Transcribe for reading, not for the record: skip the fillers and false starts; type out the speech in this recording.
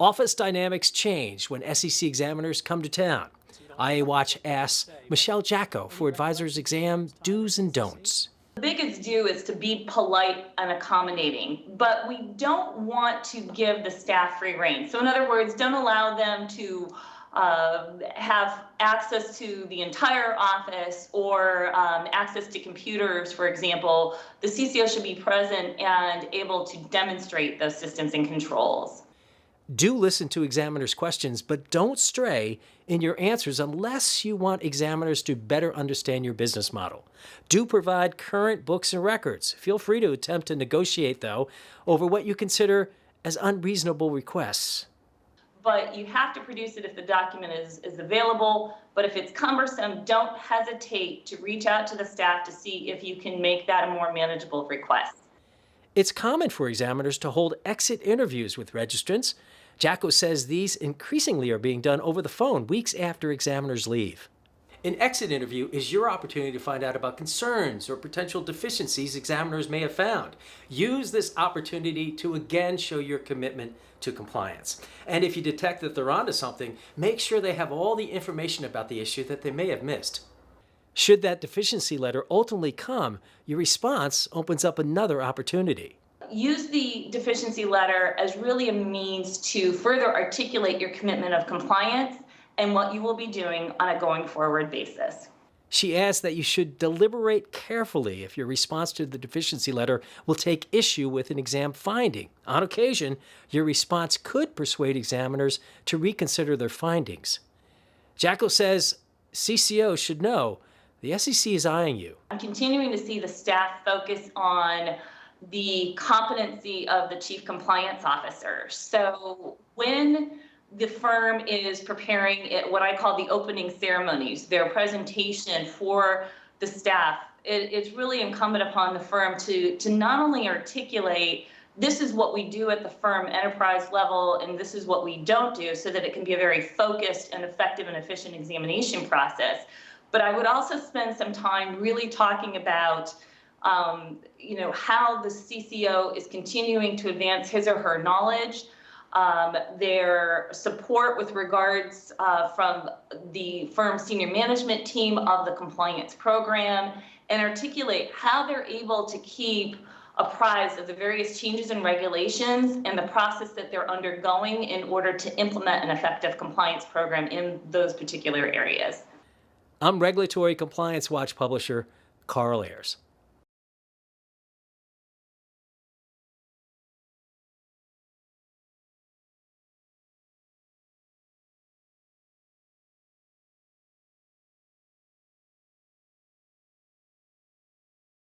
Office dynamics change when SEC examiners come to town. IA Watch asks Michelle Jacko for advisor's exam do's and don'ts. The biggest do is to be polite and accommodating, but we don't want to give the staff free rein. So in other words, don't allow them to have access to the entire office or access to computers, for example. The CCO should be present and able to demonstrate those systems and controls. Do listen to examiners' questions, but don't stray in your answers unless you want examiners to better understand your business model. Do provide current books and records. Feel free to attempt to negotiate, though, over what you consider as unreasonable requests. But you have to produce it if the document is available. But if it's cumbersome, don't hesitate to reach out to the staff to see if you can make that a more manageable request. It's common for examiners to hold exit interviews with registrants. Jacko says these increasingly are being done over the phone weeks after examiners leave. An exit interview is your opportunity to find out about concerns or potential deficiencies examiners may have found. Use this opportunity to again show your commitment to compliance. And if you detect that they're onto something, make sure they have all the information about the issue that they may have missed. Should that deficiency letter ultimately come, your response opens up another opportunity. Use the deficiency letter as really a means to further articulate your commitment of compliance and what you will be doing on a going forward basis. She adds that you should deliberate carefully if your response to the deficiency letter will take issue with an exam finding. On occasion, your response could persuade examiners to reconsider their findings. Jacko says CCO should know the SEC is eyeing you. I'm continuing to see the staff focus on the competency of the chief compliance officer. So when the firm is preparing what I call the opening ceremonies, their presentation for the staff, it's really incumbent upon the firm to not only articulate this is what we do at the firm enterprise level and this is what we don't do, so that it can be a very focused and effective and efficient examination process. But I would also spend some time really talking about how the CCO is continuing to advance his or her knowledge, their support with regards from the firm's senior management team of the compliance program, and articulate how they're able to keep apprised of the various changes in regulations and the process that they're undergoing in order to implement an effective compliance program in those particular areas. I'm Regulatory Compliance Watch publisher Carl Ayers.